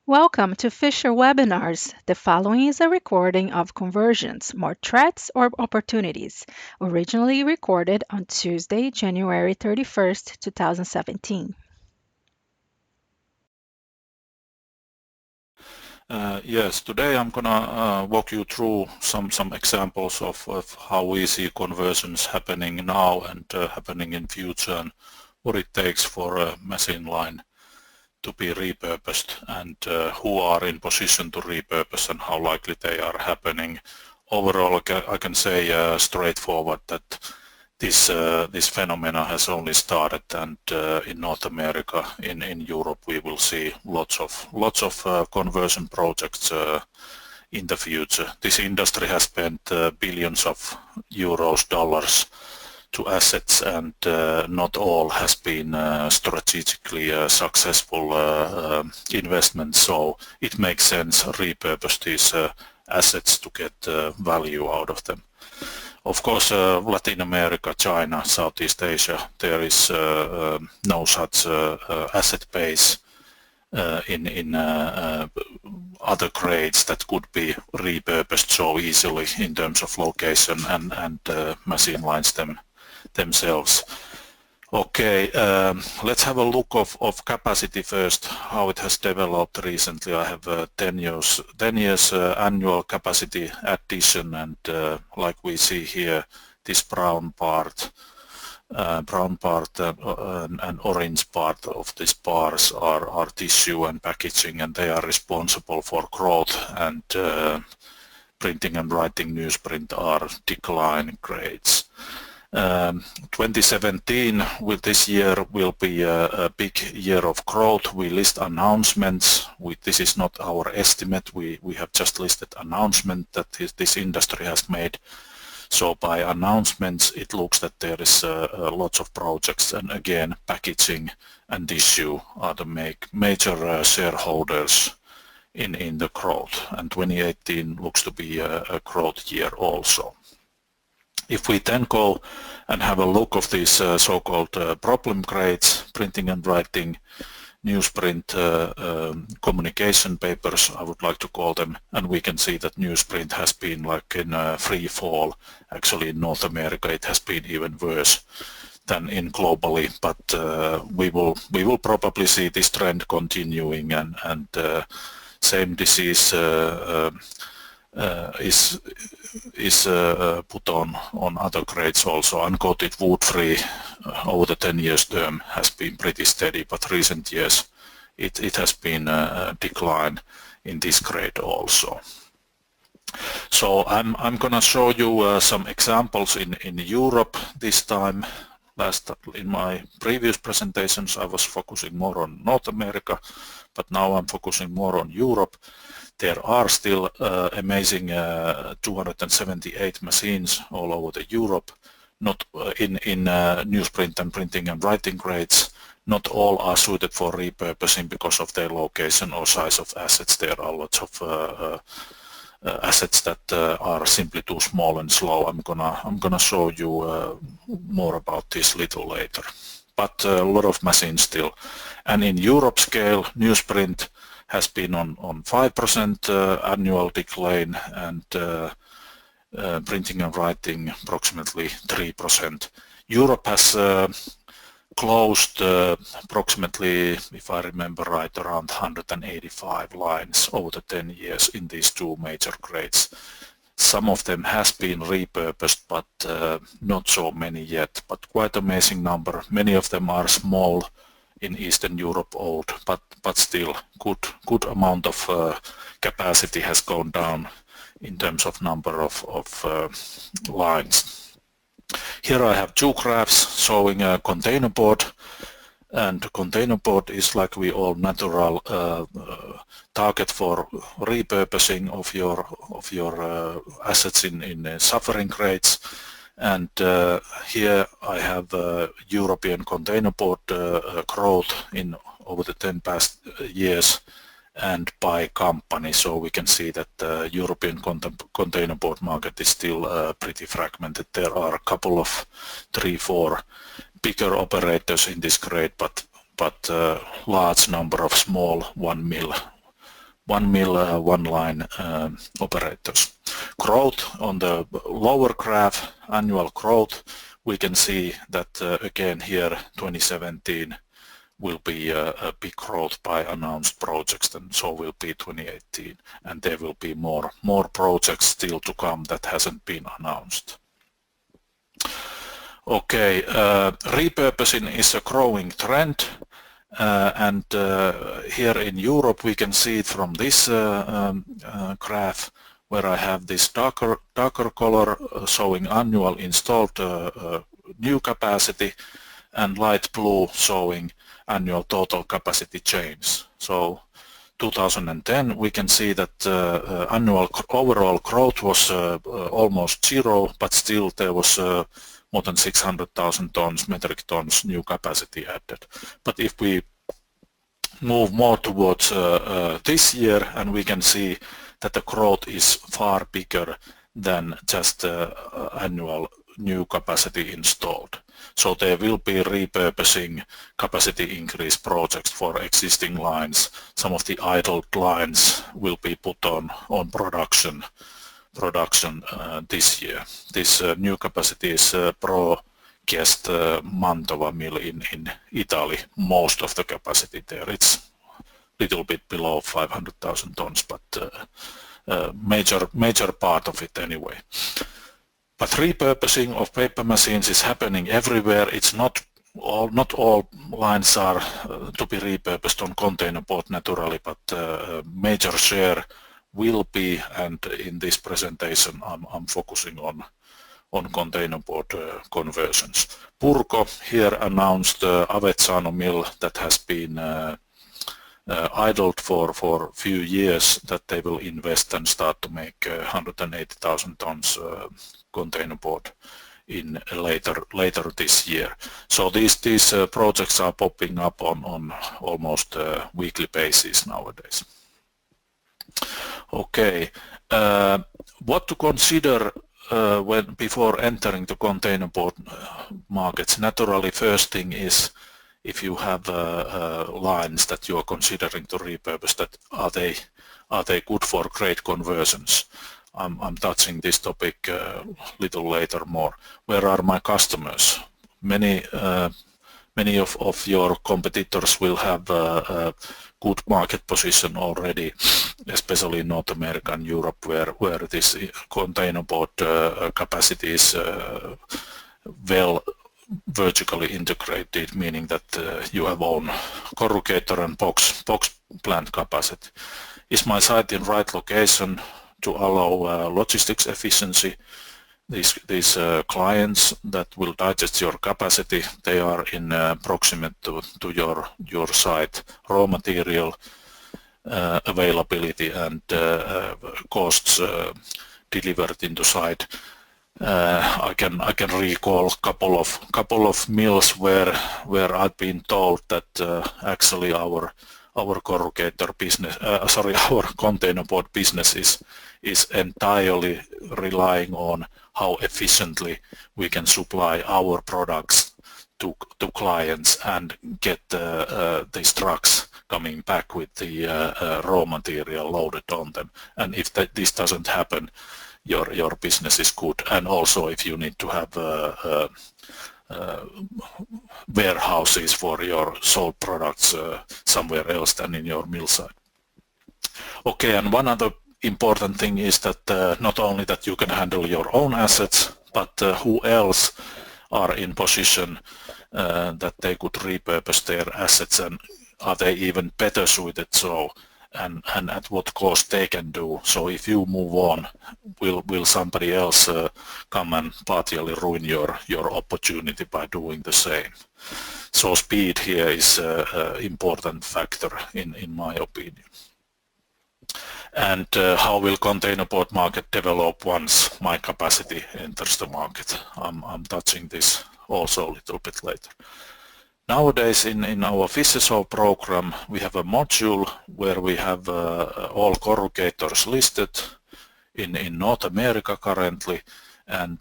Welcome to Fisher Webinars. The following is a recording of Conversions, More Threats or Opportunities, originally recorded on Tuesday, January 31st, 2017. Yes, today I'm gonna walk you through some examples of how we see conversions happening now and happening in future, and what it takes for a machine line to be repurposed, and who are in position to repurpose and how likely they are happening. Overall, I can say straightforward that this phenomena has only started, and in North America, in Europe, we will see lots of conversion projects in the future. This industry has spent billions of euros, dollars to assets, and not all has been strategically successful investments, so it makes sense to repurpose these assets to get value out of them. Of course, Latin America, China, Southeast Asia, there is no such asset base in other grades that could be repurposed so easily in terms of location and machine lines themselves. Okay, let's have a look of capacity first, how it has developed recently. I have 10 years annual capacity addition, and like we see here, this brown part and orange part of these bars are tissue and packaging, and they are responsible for growth, and printing and writing newsprint are decline grades. 2017 with this year will be a big year of growth. We list announcements. This is not our estimate. We have just listed announcement that this industry has made. So by announcements, it looks that there is lots of projects, and again, packaging and tissue are the major shareholders in the growth. And 2018 looks to be a growth year also. If we then go and have a look of these so-called problem grades, printing and writing, newsprint, communication papers, I would like to call them, and we can see that newsprint has been like in free fall. Actually, in North America, it has been even worse than in globally, but we will probably see this trend continuing, and same disease is put on other grades also. Uncoated wood-free over the 10 years term has been pretty steady, but recent years it has been a decline in this grade also. So I'm gonna show you some examples in Europe this time. In my previous presentations I was focusing more on North America, but now I'm focusing more on Europe. There are still amazing 278 machines all over the Europe, not in newsprint and printing and writing grades. Not all are suited for repurposing because of their location or size of assets. There are lots of assets that are simply too small and slow. I'm gonna show you more about this little later. But a lot of machines still. And in Europe scale, newsprint has been on 5% annual decline, and printing and writing approximately 3%. Europe has closed approximately, if I remember right, around 185 lines over the 10 years in these two major grades. Some of them has been repurposed, but not so many yet, but quite amazing number. Many of them are small, in Eastern Europe old, but still good amount of capacity has gone down in terms of number of lines. Here I have two graphs showing a containerboard, and containerboard is, like we all natural target for repurposing of your assets in suffering grades. And here I have European containerboard growth in over the 10 past years and by company. So we can see that the European containerboard market is still pretty fragmented. There are a couple of 3-4 bigger operators in this grade, but large number of small 1 mil 1 mill, one line operators. Growth on the lower graph, annual growth, we can see that again here 2017 will be a big growth by announced projects, and so will be 2018, and there will be more projects still to come that hasn't been announced. Okay, repurposing is a growing trend, and here in Europe we can see it from this graph, where I have this darker color showing annual installed new capacity, and light blue showing annual total capacity change. So 2010 we can see that annual overall growth was almost zero, but still there was more than 600,000 metric tons new capacity added. But if we move more towards this year, and we can see that the growth is far bigger than just annual new capacity installed. So there will be repurposing capacity increase projects for existing lines. Some of the idled lines will be put on production this year. This new capacity is Pro-Guest Mantova mill in Italy. Most of the capacity there, it's little bit below 500,000 tons, but major part of it anyway. But repurposing of paper machines is happening everywhere. It's not all lines are to be repurposed on containerboard naturally, but major share will be, and in this presentation I'm focusing on containerboard conversions. Purko here announced Avezzano mill that has been idled for a few years, that they will invest and start to make 180,000 tons containerboard in later this year. So these projects are popping up on almost weekly basis nowadays. Okay, what to consider before entering the containerboard markets? Naturally, first thing is, if you have lines that you are considering to repurpose, that are they good for grade conversions? I'm touching this topic a little later more. Where are my customers? Many of your competitors will have a good market position already, especially in North America and Europe, where this containerboard capacity is well vertically integrated, meaning that you have own corrugator and box plant capacity. Is my site in right location to allow logistics efficiency? These clients that will digest your capacity, they are in proximate to your site. Raw material availability and costs delivered into site. I can recall couple of mills where I've been told that actually our corrugator business, our containerboard business is entirely relying on how efficiently we can supply our products to clients and get these trucks coming back with the raw material loaded on them. And if this doesn't happen, your business is good. And also if you need to have warehouses for your sold products somewhere else than in your mill site. Okay, and one other important thing is that not only that you can handle your own assets, but who else are in position that they could repurpose their assets, and are they even better suited so, and at what cost they can do. So if you move on, will somebody else come and partially ruin your opportunity by doing the same? So speed here is an important factor in my opinion. And how will containerboard market develop once my capacity enters the market? I'm touching this also a little bit later. Nowadays in our Fisher program we have a module where we have all corrugators listed in North America currently, and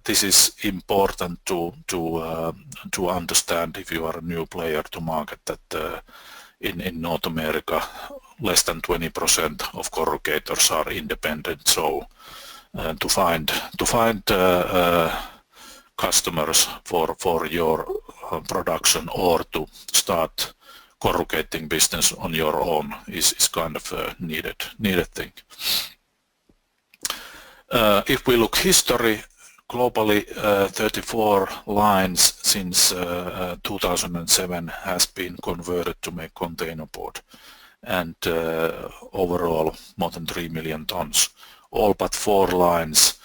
this is important to understand if you are a new player to market, that in North America less than 20% of corrugators are independent. So to find customers for your production or to start corrugating business on your own is kind of a needed thing. If we look history, globally 34 lines since 2007 has been converted to make containerboard, and overall more than 3 million tons. All but 4 lines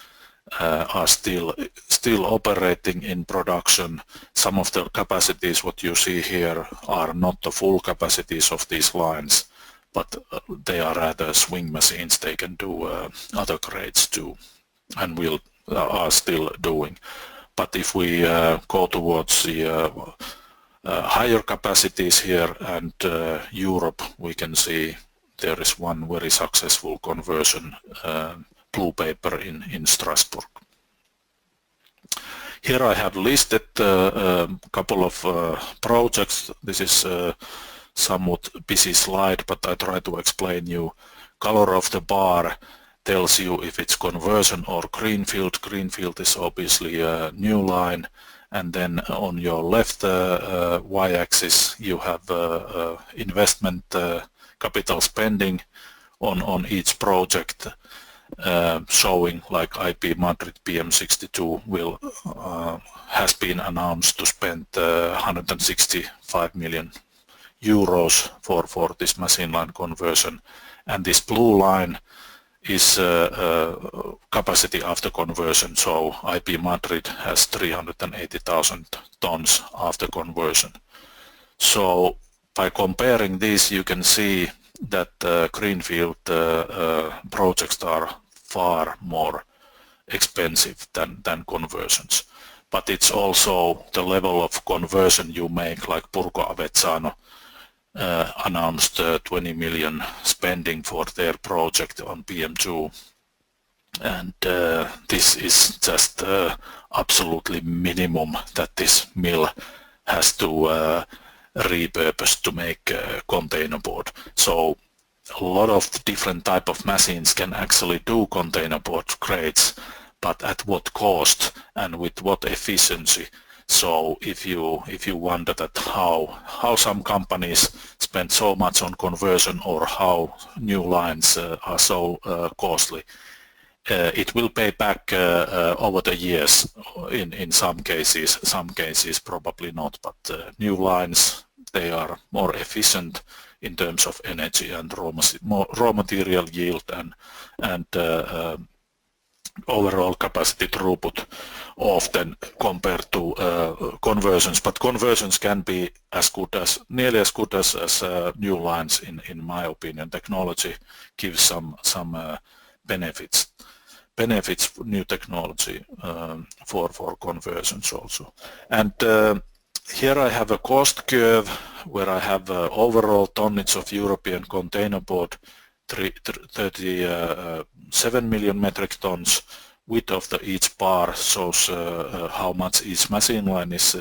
are still operating in production. Some of the capacities what you see here are not the full capacities of these lines, but they are rather swing machines. They can do other grades too, and are still doing. But if we go towards the higher capacities here and Europe, we can see there is one very successful conversion, blue paper in Strasbourg. Here I have listed a couple of projects. This is a somewhat busy slide, but I try to explain you. Color of the bar tells you if it's conversion or greenfield. Greenfield is obviously a new line, and then on your left y-axis you have investment capital spending on each project, showing like IP Madrid PM62 has been announced to spend 165 million euros for this machine line conversion, and this blue line is capacity after conversion. So IP Madrid has 380,000 tons after conversion. So by comparing these, you can see that greenfield projects are far more expensive than conversions. But it's also the level of conversion you make, like Burgo Avezzano announced 20 million spending for their project on PM2, and this is just absolutely minimum that this mill has to repurpose to make containerboard. So a lot of different type of machines can actually do containerboard grades, but at what cost and with what efficiency? So if you wonder that how some companies spend so much on conversion or how new lines are so costly, it will pay back over the years in some cases probably not, but new lines, they are more efficient in terms of energy and raw material yield and overall capacity throughput often compared to conversions. But conversions can be nearly as good as new lines in my opinion. Technology gives some benefits new technology for conversions also. And here I have a cost curve where I have overall tonnage of European containerboard, 37 million metric tons. Width of each bar shows how much each machine line is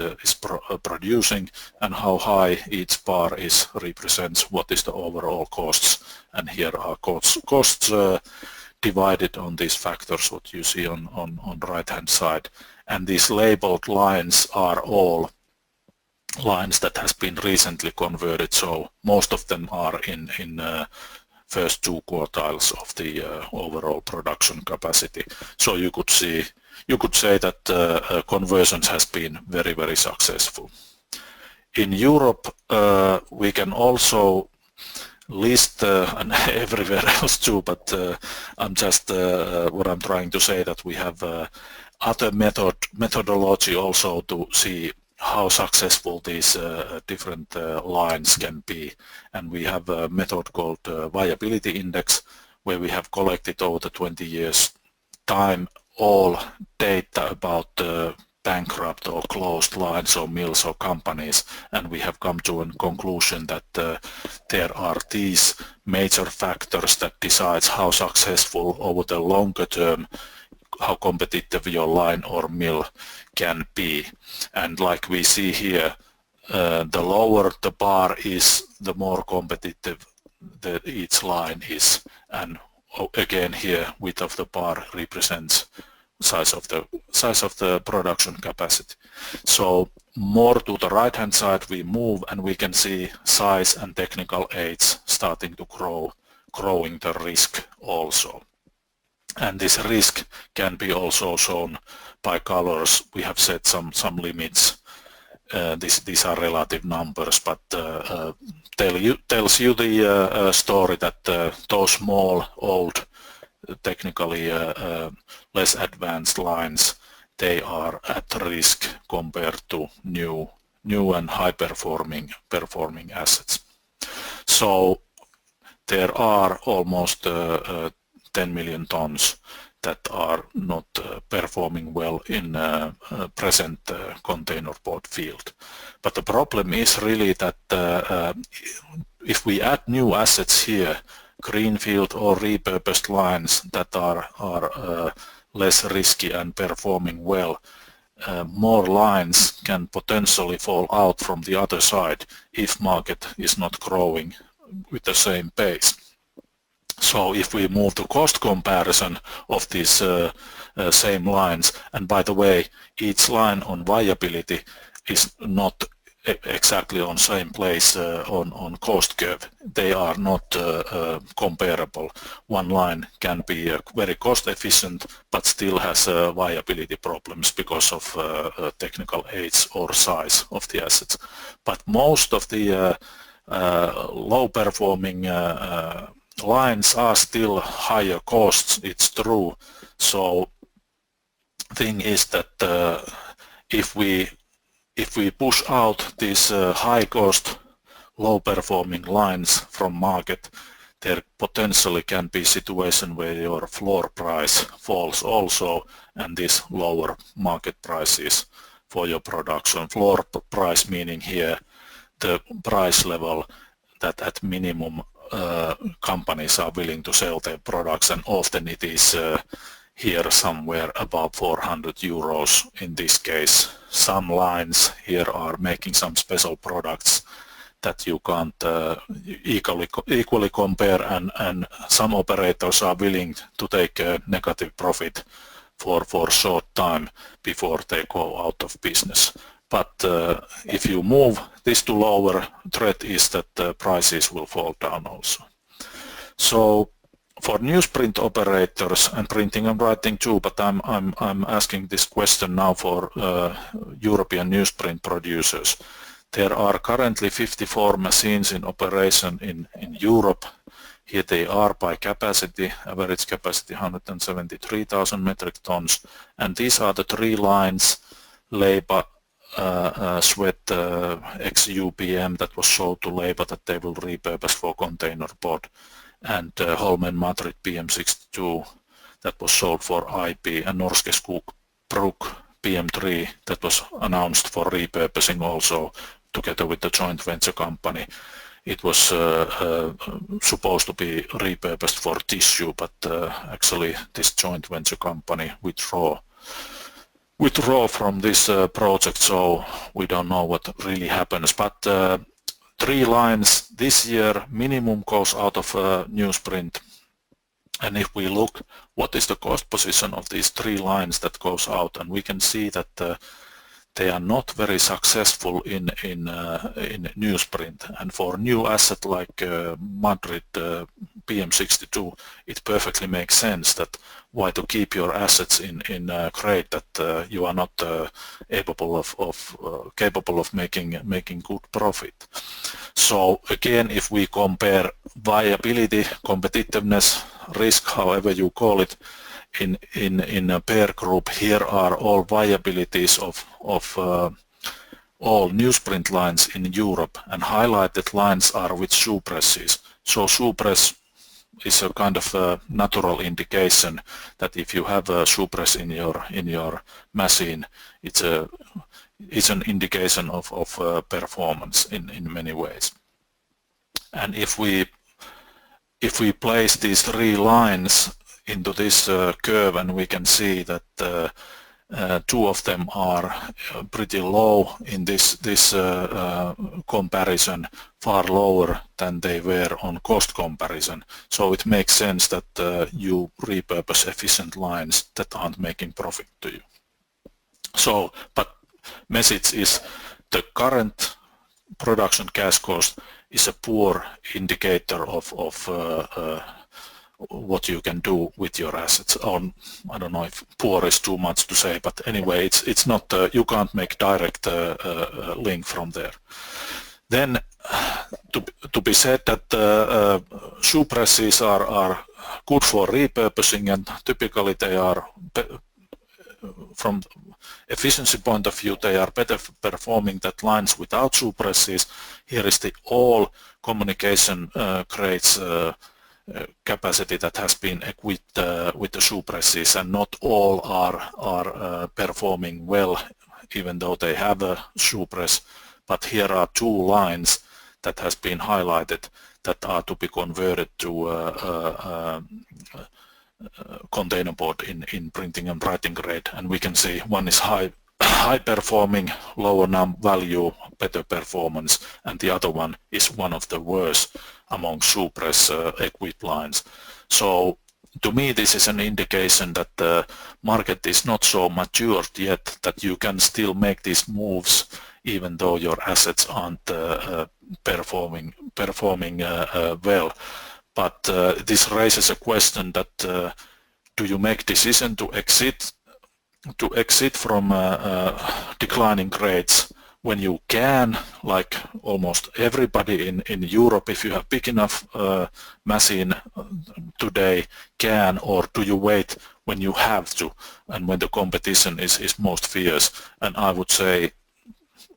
producing, and how high each bar represents what is the overall costs. And here are costs divided on these factors what you see on right hand side. And these labeled lines are all lines that has been recently converted, so most of them are in first 2 quartiles of the overall production capacity. So you could say that conversions has been very, very successful. In Europe, we can also list and everywhere else too, but I'm just what I'm trying to say, that we have other methodology also to see how successful these different lines can be. And we have a method called viability index, where we have collected over the 20 years time all data about bankrupt or closed lines or mills or companies, and we have come to a conclusion that there are these major factors that decides how successful over the longer term, how competitive your line or mill can be. And like we see here, the lower the bar is, the more competitive each line is, and again here width of the bar represents size of the production capacity. So more to the right hand side we move, and we can see size and technical aids starting to growing the risk also. And this risk can be also shown by colors. We have set some limits. These are relative numbers, but tells you the story that those small, old, technically less advanced lines, they are at risk compared to new and high performing assets. So there are almost 10 million tons that are not performing well in present containerboard field. But the problem is really that if we add new assets here, Greenfield or repurposed lines that are less risky and performing well, more lines can potentially fall out from the other side if market is not growing with the same pace. So if we move to cost comparison of these same lines, and by the way, each line on viability is not exactly on same place on cost curve. They are not comparable. One line can be very cost efficient but still has viability problems because of technical age or size of the assets. But most of the low performing lines are still higher costs, it's true. So thing is that if we push out these high cost, low performing lines from market, there potentially can be situation where your floor price falls also, and this lower market prices for your production. Floor price meaning here the price level that at minimum companies are willing to sell their products, and often it is here somewhere above 400 euros in this case. Some lines here are making some special products that you can't equally compare, and some operators are willing to take a negative profit for short time before they go out of business. But if you move this to lower, threat is that prices will fall down also. So for newsprint operators and printing and writing too, but I'm asking this question now for European newsprint producers. There are currently 54 machines in operation in Europe. Here they are by capacity, average capacity 173,000 metric tons, and these are the three lines: Leipa, Sweat XUPM that was sold to Leipa that they will repurpose for containerboard, and Holmen Madrid PM62 that was sold for IP, and Norske Skogbruks PM3 that was announced for repurposing also together with the joint venture company. It was supposed to be repurposed for tissue, but actually this joint venture company withdraw from this project, so we don't know what really happens. But three lines this year minimum goes out of newsprint, and if we look what is the cost position of these three lines that goes out, and we can see that they are not very successful in newsprint, and for new asset like Madrid PM62, it perfectly makes sense that why to keep your assets in grade that you are not capable of making good profit. So again, if we compare viability, competitiveness, risk, however you call it, in a peer group, here are all viabilities of all newsprint lines in Europe, and highlighted lines are with shoe presses. So shoe press is a kind of a natural indication that if you have a shoe press in your machine, it's an indication of performance in many ways. And if we place these three lines into this curve, and we can see that Two of them are pretty low in this comparison, far lower than they were on cost comparison. So it makes sense that you repurpose efficient lines that aren't making profit to you. So, but message is the current production cash cost is a poor indicator of what you can do with your assets. I don't know if poor is too much to say, but anyway, it's not, you can't make direct link from there. Then to be said that shoe presses are good for repurposing, and typically they are, from efficiency point of view, they are better performing than lines without shoe presses. Here is the all communication crates capacity that has been equipped with the shoe presses, and not all are performing well, even though they have a shoe press. But here are two lines that has been highlighted that are to be converted to containerboard in printing and writing grade, and we can see one is high performing, lower value, better performance, and the other one is one of the worst among shoe press equipped lines. So to me this is an indication that the market is not so matured yet that you can still make these moves even though your assets aren't performing well. But this raises a question that do you make decision to exit from declining grades when you can, like almost everybody in Europe, if you have big enough machine today, can, or do you wait when you have to and when the competition is most fierce? And I would say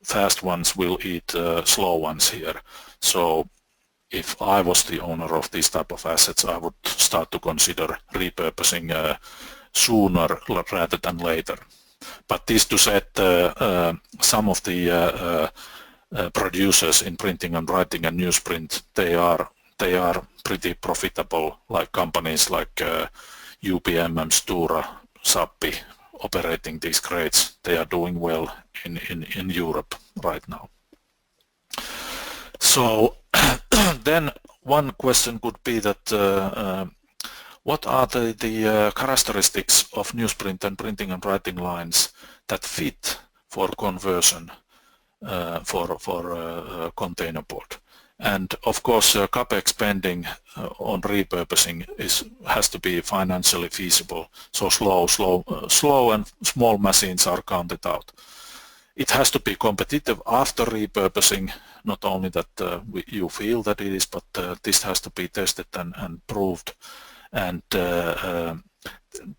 fast ones will eat slow ones here. So if I was the owner of these type of assets, I would start to consider repurposing sooner rather than later. But this to say, some of the producers in printing and writing and newsprint, they are pretty profitable, like companies like UPM and Stora, Sappi, operating these grades. They are doing well in Europe right now. So then one question could be that what are the characteristics of newsprint and printing and writing lines that fit for conversion for containerboard? And of course capex spending on repurposing has to be financially feasible, so slow and small machines are counted out. It has to be competitive after repurposing, not only that you feel that it is, but this has to be tested and proved. And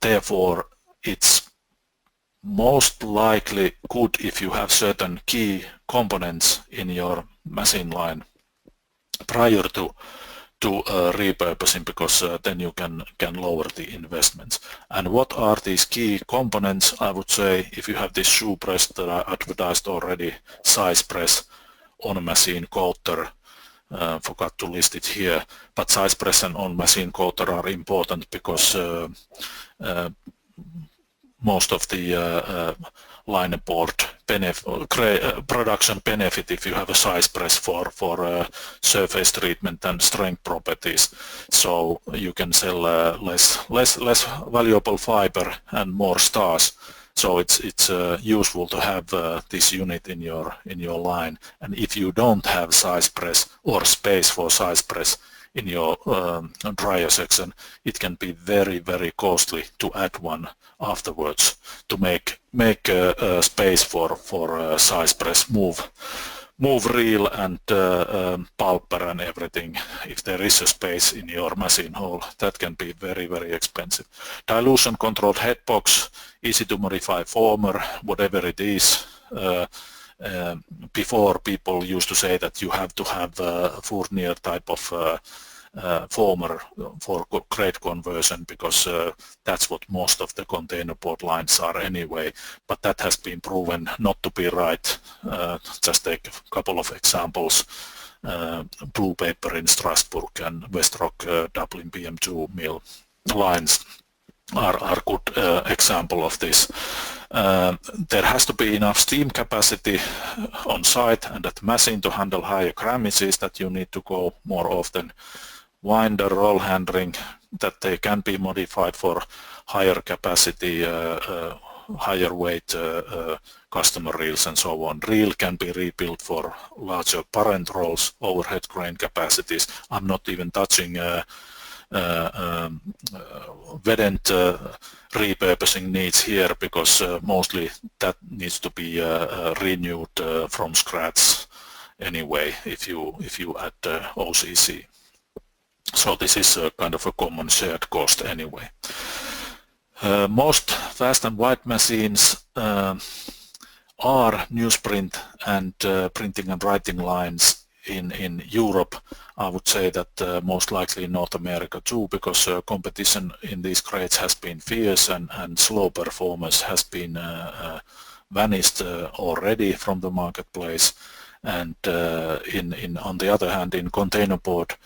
therefore it's most likely good if you have certain key components in your machine line prior to repurposing, because then you can lower the investments. And what are these key components? I would say if you have this shoe press that I advertised already, size press, on-machine coater, forgot to list it here, but size press and on-machine coater are important because most of the linerboard production benefit if you have a size press for surface treatment and strength properties. So you can sell less valuable fiber and more stars. So it's useful to have this unit in your line. And if you don't have size press or space for size press in your dryer section, it can be very costly to add one afterwards to make space for size press, move reel and pulper and everything. If there is a space in your machine hall, that can be very expensive. Dilution controlled headbox, easy to modify former, whatever it is. Before people used to say that you have to have a Fournier type of former for grade conversion, because that's what most of the containerboard lines are anyway, but that has been proven not to be right. Just take a couple of examples. Blue Paper in Strasbourg and Westrock Dublin PM2 mill lines. are good example of this. There has to be enough steam capacity on site and at the machine to handle higher grammages that you need to go more often. Winder, roll handling, that they can be modified for higher capacity, higher weight customer reels and so on. Reel can be rebuilt for larger parent rolls, overhead crane capacities. I'm not even touching vedent repurposing needs here, because mostly that needs to be renewed from scratch anyway if you add OCC. So this is a kind of a common shared cost anyway. Most fast and wide machines are newsprint and printing and writing lines in Europe. I would say that most likely in North America too, because competition in these grades has been fierce and slow performance has been vanished already from the marketplace. And on the other hand, in containerboard,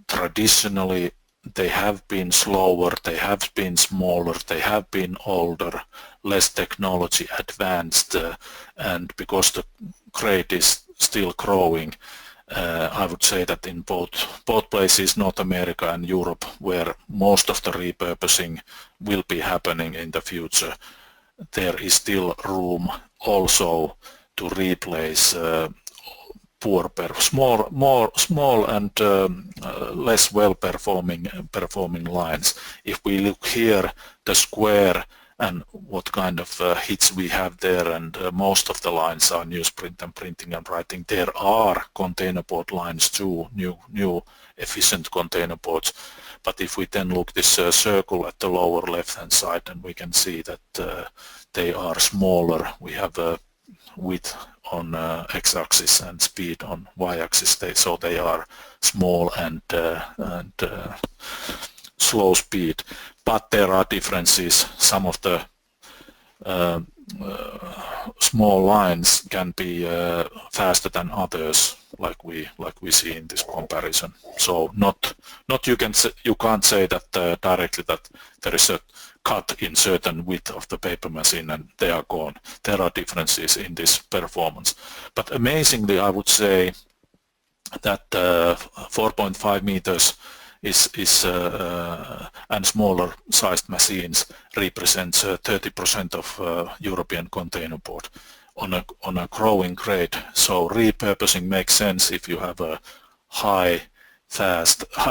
traditionally they have been slower, they have been smaller, they have been older, less technology advanced, and because the grade is still growing, I would say that in both places, North America and Europe, where most of the repurposing will be happening in the future, there is still room also to replace small and less well performing lines. If we look here, the square and what kind of hits we have there, and most of the lines are newsprint and printing and writing. There are containerboard lines too, new efficient containerboards. But if we then look this circle at the lower left hand side, and we can see that they are smaller. We have a width on x-axis and speed on y-axis, so they are small and slow speed. But there are differences. Some of the small lines can be faster than others, like we see in this comparison. So you can't say that directly that there is a cut in certain width of the paper machine and they are gone. There are differences in this performance. But amazingly, I would say that 4.5 meters and smaller sized machines represents 30% of European containerboard on a growing grade. So repurposing makes sense if you have a high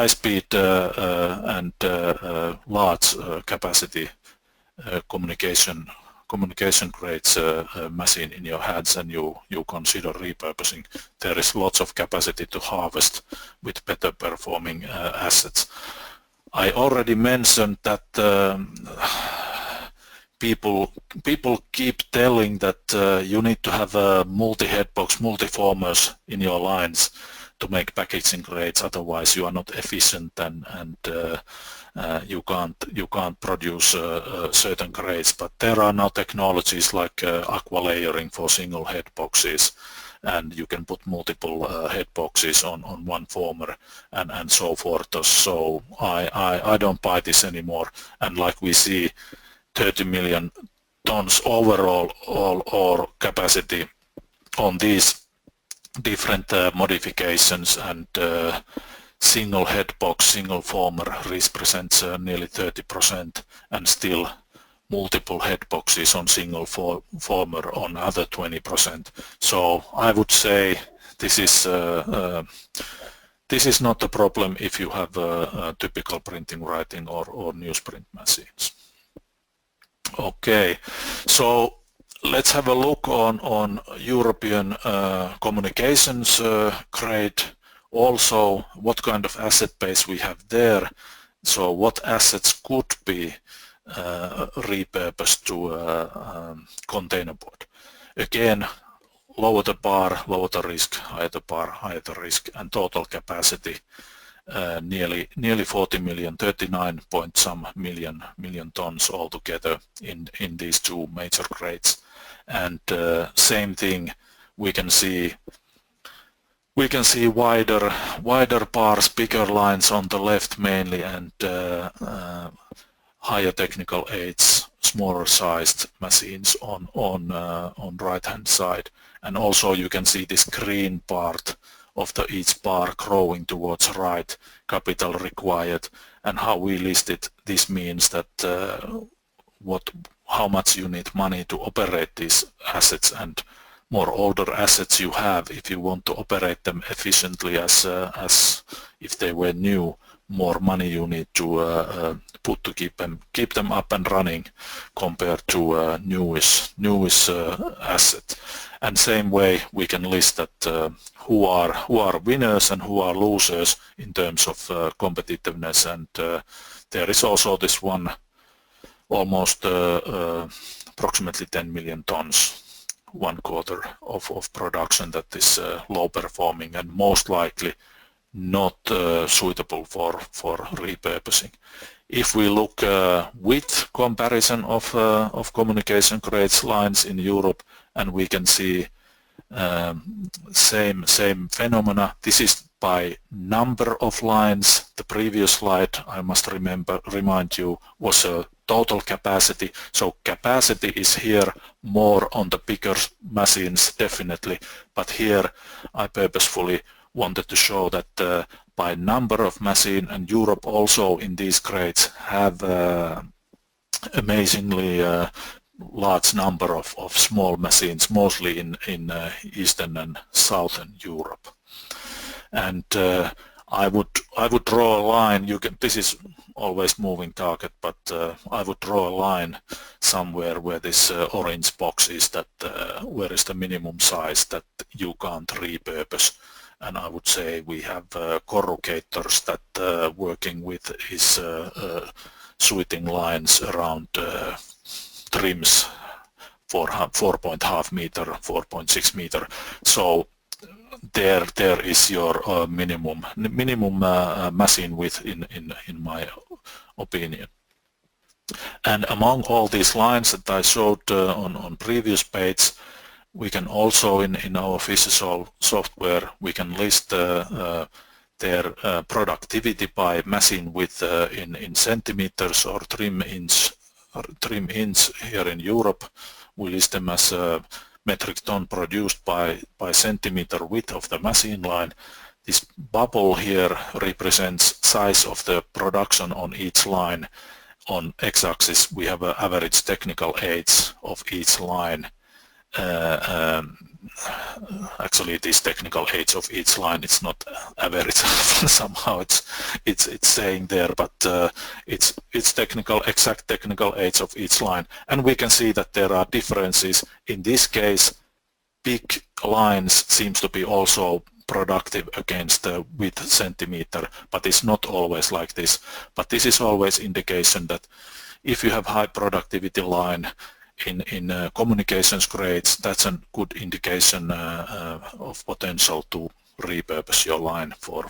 speed and large capacity communication grades machine in your hands, and you consider repurposing. There is lots of capacity to harvest with better performing assets. I already mentioned that people keep telling that you need to have a multi-headbox, multi-formers in your lines to make packaging grades, otherwise you are not efficient and you can't produce certain grades. But there are now technologies like aqua layering for single head boxes, and you can put multiple head boxes on one former and so forth. So I don't buy this anymore. And like we see, 30 million tons overall or capacity on these different modifications, and single head box, single former represents nearly 30%, and still multiple head boxes on single former on other 20%. So I would say this is not a problem if you have a typical printing, writing or newsprint machines. Okay, so let's have a look on European communications grade. Also, what kind of asset base we have there. So what assets could be repurposed to containerboard. Again, lower the bar, lower the risk, higher the bar, higher the risk, and total capacity nearly 40 million, 39 point some million tons altogether in these two major grades. And same thing, we can see wider bars, bigger lines on the left mainly, and higher technical aids, smaller sized machines on right hand side. And also you can see this green part of each bar growing towards right, capital required, and how we listed this means that how much you need money to operate these assets, and more older assets you have, if you want to operate them efficiently as if they were new, more money you need to put to keep them up and running compared to newish asset. And same way we can list that who are winners and who are losers in terms of competitiveness. And there is also this one almost approximately 10 million tons, 1/4 of production that is low performing and most likely not suitable for repurposing. If we look with comparison of communication grades lines in Europe, and we can see same phenomena. This is by number of lines. The previous slide, I must remind you, was a total capacity. So capacity is here more on the bigger machines, definitely, but here I purposefully wanted to show that by number of machine, and Europe also in these grades have amazingly large number of small machines, mostly in Eastern and Southern Europe. And I would draw a line. This is always moving target, but I would draw a line somewhere where this orange box is, that where is the minimum size that you can't repurpose. And I would say we have corrugators that working with his suiting lines around trims for 4.5 meter, 4.6 meter. So there is your minimum machine width in my opinion. And among all these lines that I showed on previous page, we can also in our Fisher software we can list their productivity by machine width in centimeters or trim inch here in Europe. We list them as metric ton produced by centimeter width of the machine line. This bubble here represents size of the production on each line. On x-axis we have an average technical age of each line. Actually this technical age of each line, it's not average somehow it's saying there, but it's exact technical age of each line. And we can see that there are differences. In this case big lines seems to be also productive against the width centimeter, but it's not always like this. But this is always indication that if you have high productivity line in communications grades, that's a good indication of potential to repurpose your line for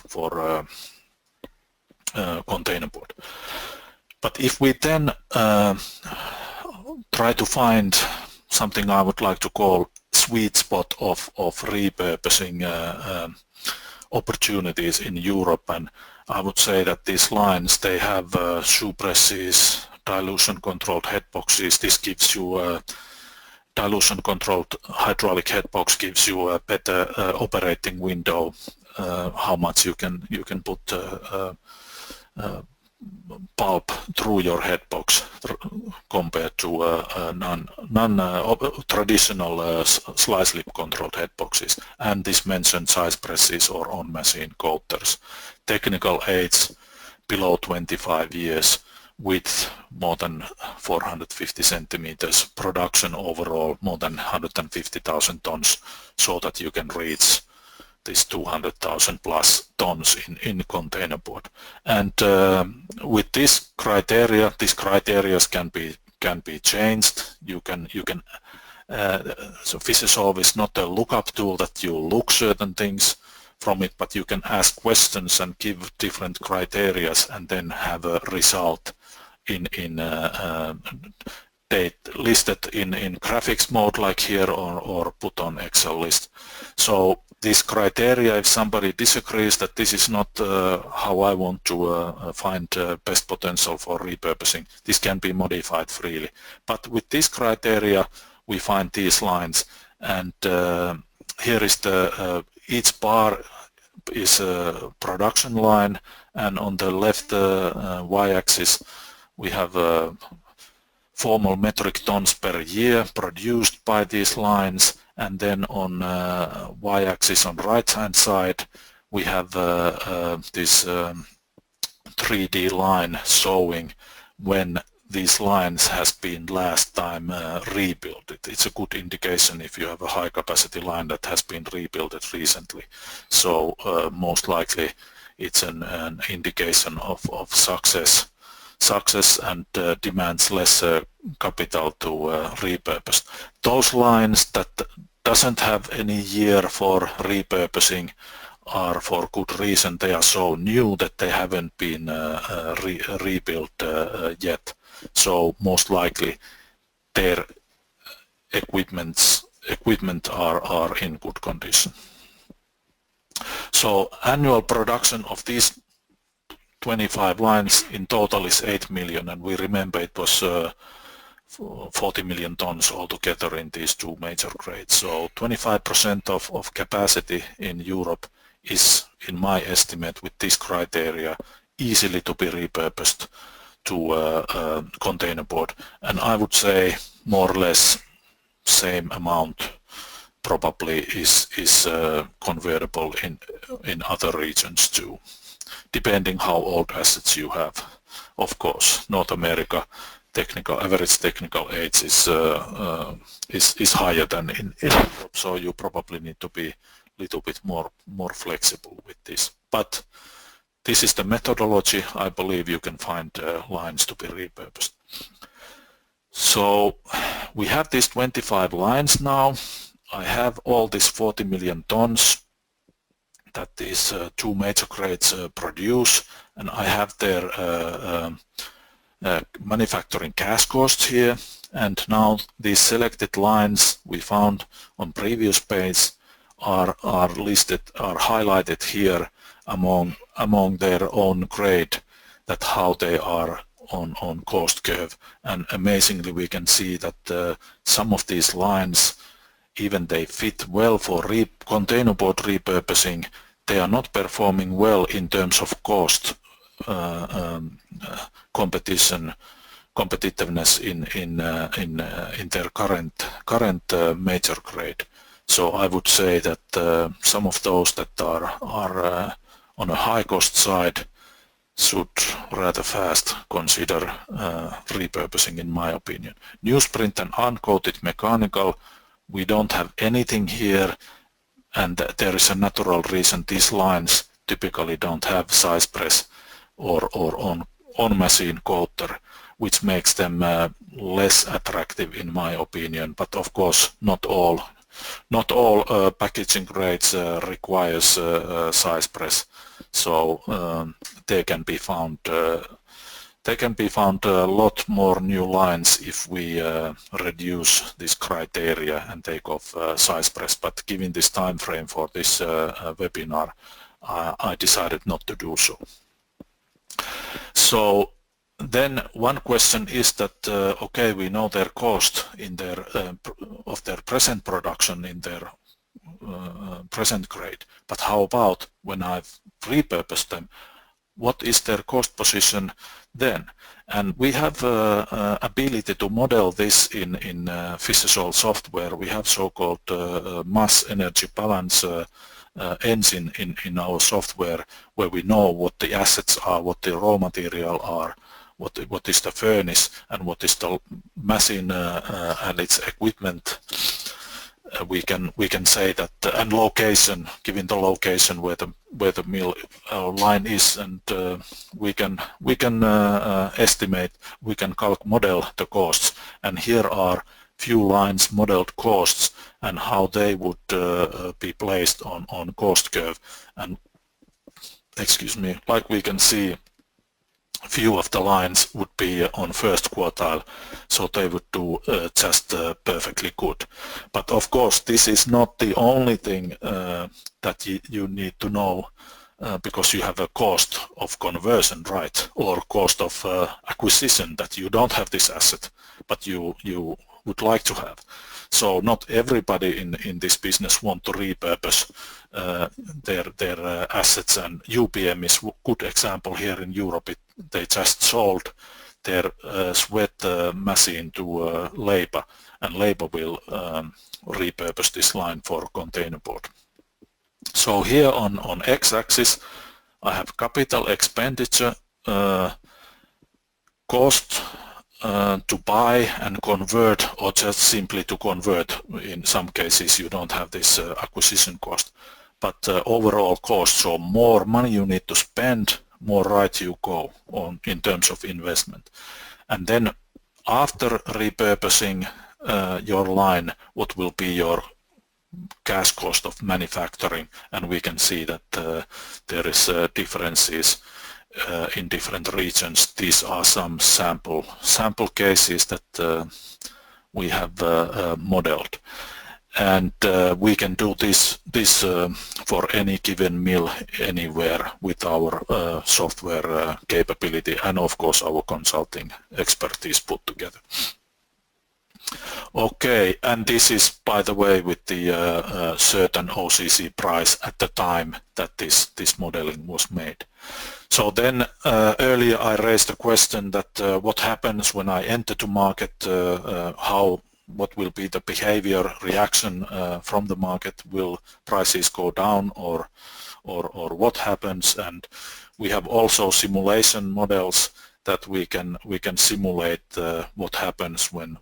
containerboard. But if we then try to find something I would like to call sweet spot of repurposing opportunities in Europe, and I would say that these lines, they have shoe presses, dilution controlled headboxes. This gives you dilution controlled hydraulic headbox gives you a better operating window, how much you can put pulp through your headbox compared to non-traditional slice lip controlled headboxes. And this mentioned size presses or on-machine coaters. Technical age below 25 years, width more than 450 centimeters, production overall more than 150,000 tons, so that you can reach this 200,000 plus tons in containerboard. And with these criteria can be changed. You can so Fisher is not a lookup tool that you look certain things from it, but you can ask questions and give different criteria and then have a result in date listed in graphics mode like here or put on Excel list. So this criteria, if somebody disagrees that this is not how I want to find best potential for repurposing, this can be modified freely. But with this criteria we find these lines, and here is the each bar is a production line, and on the left y-axis we have formal metric tons per year produced by these lines, and then on y-axis on right hand side we have this 3D line showing when these lines has been last time rebuilt. It's a good indication if you have a high capacity line that has been rebuilt recently. So most likely it's an indication of success and demands less capital to repurpose. Those lines that doesn't have any year for repurposing are for good reason. They are so new that they haven't been rebuilt yet. So most likely their equipment are in good condition. So annual production of these 25 lines in total is 8 million, and we remember it was 40 million tons altogether in these two major grades. So 25% of capacity in Europe is, in my estimate, with this criteria, easily to be repurposed to containerboard, and I would say more or less same amount probably is convertible in other regions too, depending how old assets you have. Of course, North America average technical age is higher than in Europe, so you probably need to be a little bit more flexible with this. But this is the methodology. I believe you can find lines to be repurposed. So we have these 25 lines now. I have all these 40 million tons that these two major grades produce, and I have their manufacturing cash costs here. And now these selected lines we found on previous page are highlighted here among their own grade, that how they are on cost curve. And amazingly we can see that some of these lines, even they fit well for containerboard repurposing, they are not performing well in terms of cost competitiveness in their current major grade. So I would say that some of those that are on a high cost side should rather fast consider repurposing, in my opinion. Newsprint and uncoated mechanical, we don't have anything here, and there is a natural reason. These lines typically don't have size press or on machine coater, which makes them less attractive in my opinion. But of course not all packaging grades requires size press, so they can be found a lot more new lines if we reduce this criteria and take off size press. But given this time frame for this webinar, I decided not to do so. So then one question is that okay, we know their cost in their of their present production in their present grade, but how about when I've repurposed them? What is their cost position then? And we have ability to model this in Fisher software. We have so-called mass energy balance engine in our software, where we know what the assets are, what the raw material are, what is the furnace, and what is the machine and its equipment. We can say that, and location, given the location where the mill line is, and we can estimate, we can model the costs. And here are few lines modeled costs and how they would be placed on cost curve. And excuse me, like we can see few of the lines would be on first quartile, so they would do just perfectly good. But of course, this is not the only thing that you need to know, because you have a cost of conversion, right, or cost of acquisition, that you don't have this asset, but you would like to have. So not everybody in this business want to repurpose their assets, and UPM is a good example here in Europe. They just sold their sweat machine to Leipa, and Leipa will repurpose this line for containerboard. So here on x-axis I have capital expenditure, cost to buy and convert, or just simply to convert. In some cases you don't have this acquisition cost, but overall cost. So more money you need to spend, more right you go on in terms of investment. And then after repurposing your line, what will be your cash cost of manufacturing? And we can see that there is differences in different regions. These are some sample cases that we have modeled, and we can do this for any given mill anywhere with our software capability, and of course our consulting expertise put together. Okay, and this is, by the way, with the certain OCC price at the time that this modeling was made. So then earlier I raised the question that what happens when I enter to market, what will be the behavior reaction from the market? Will prices go down, or what happens? And we have also simulation models that we can simulate what happens when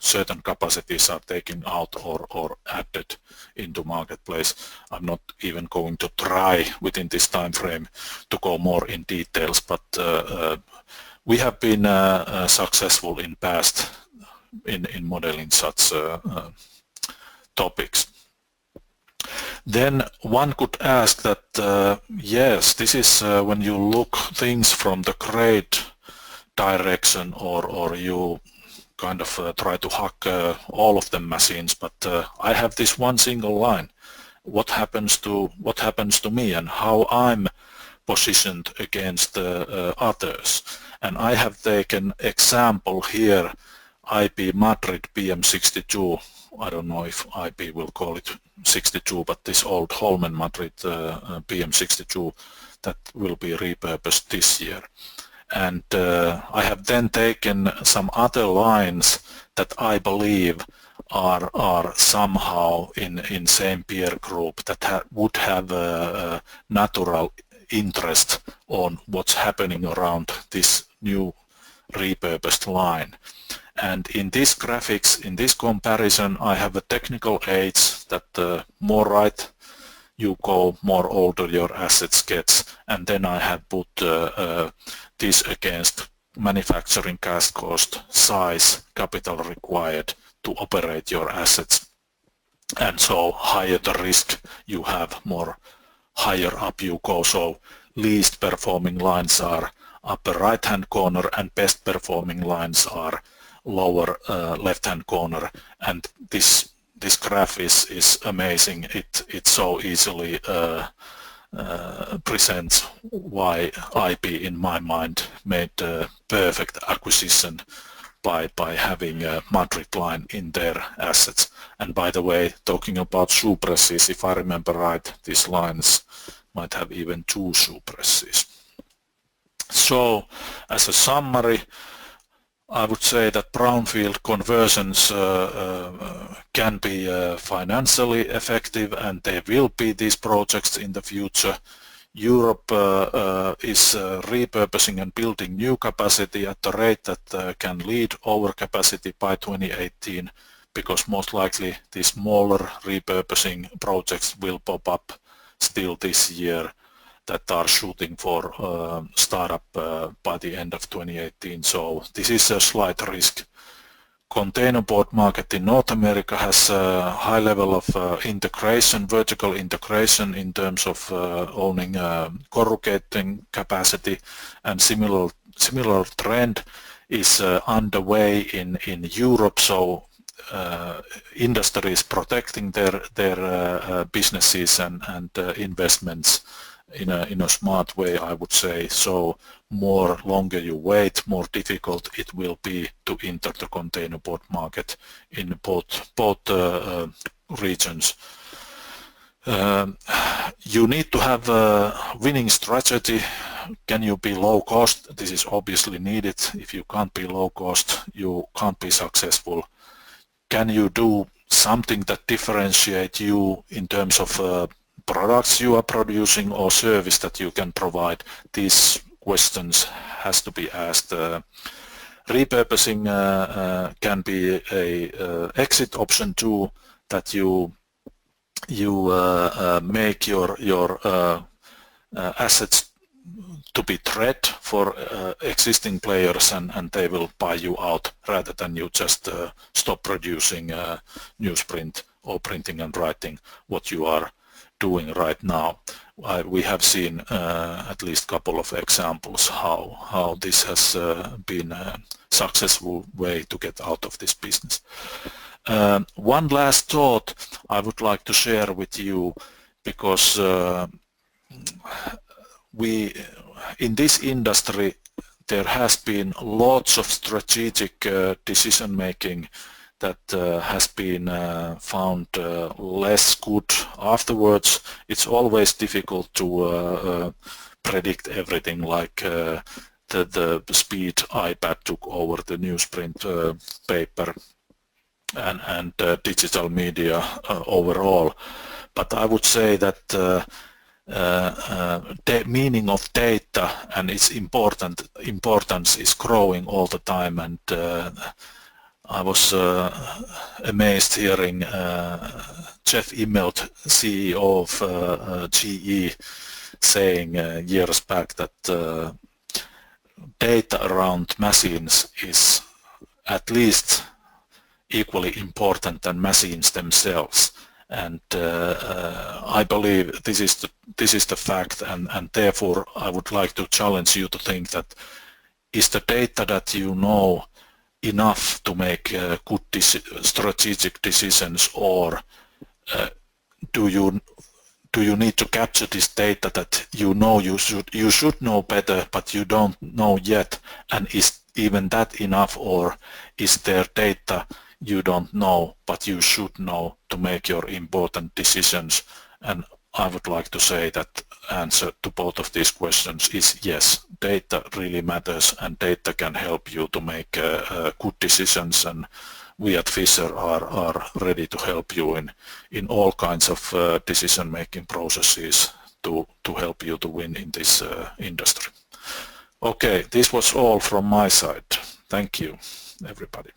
certain capacities are taken out or added into marketplace. I'm not even going to try within this time frame to go more in details, but we have been successful in past in modeling such topics. Then one could ask that yes, this is when you look things from the grade direction, or you kind of try to hack all of the machines, but I have this one single line. What happens to me, and how I'm positioned against others? And I have taken example here, IP Madrid PM62. I don't know if IP will call it 62, but this old Holmen Madrid PM62 that will be repurposed this year. And I have then taken some other lines that I believe are somehow in same peer group, that would have a natural interest on what's happening around this new repurposed line. And in this graphics, in this comparison, I have a technical age that more right you go, more older your assets gets, and then I have put this against manufacturing cash cost, size, capital required to operate your assets. And so higher the risk you have, more higher up you go. So least performing lines are upper right hand corner, and best performing lines are lower left hand corner. And this graph is amazing. It so easily presents why IP in my mind made a perfect acquisition by having a Madrid line in their assets. And by the way, talking about shoe presses, if I remember right, these lines might have even 2 shoe presses. So as a summary, I would say that brownfield conversions can be financially effective, and there will be these projects in the future. Europe is repurposing and building new capacity at the rate that can lead overcapacity by 2018, because most likely these smaller repurposing projects will pop up still this year that are shooting for startup by the end of 2018. So this is a slight risk containerboard market in North America has a high level of integration, vertical integration in terms of owning corrugating capacity, and similar trend is underway in Europe. So industry is protecting their businesses and investments in a smart way, I would say. So more longer you wait, more difficult it will be to enter the containerboard market in both regions. You need to have a winning strategy. Can you be low cost? This is obviously needed. If you can't be low cost, you can't be successful. Can you do something that differentiates you in terms of products you are producing or service that you can provide? These questions has to be asked. Repurposing can be a exit option too, that you make your assets to be threat for existing players, and they will buy you out rather than you just stop producing newsprint or printing and writing what you are doing right now. We have seen at least a couple of examples how this has been a successful way to get out of this business. One last thought I would like to share with you, because in this industry there has been lots of strategic decision making that has been found less good afterwards. It's always difficult to predict everything, like the speed iPad took over the newsprint paper and digital media overall. But I would say that the meaning of data and its importance is growing all the time, and I was amazed hearing Jeff Immelt, CEO of GE, saying years back that data around machines is at least equally important than machines themselves. And I believe this is the fact, and therefore I would like to challenge you to think that is the data that you know enough to make good strategic decisions, or do you need to capture this data that you know you should know better but you don't know yet, and is even that enough, or is there data you don't know but you should know to make your important decisions? And I would like to say that answer to both of these questions is yes. Data really matters, and data can help you to make good decisions, and we at Fisher are ready to help you in all kinds of decision making processes to help you to win in this industry. Okay, this was all from my side. Thank you, everybody.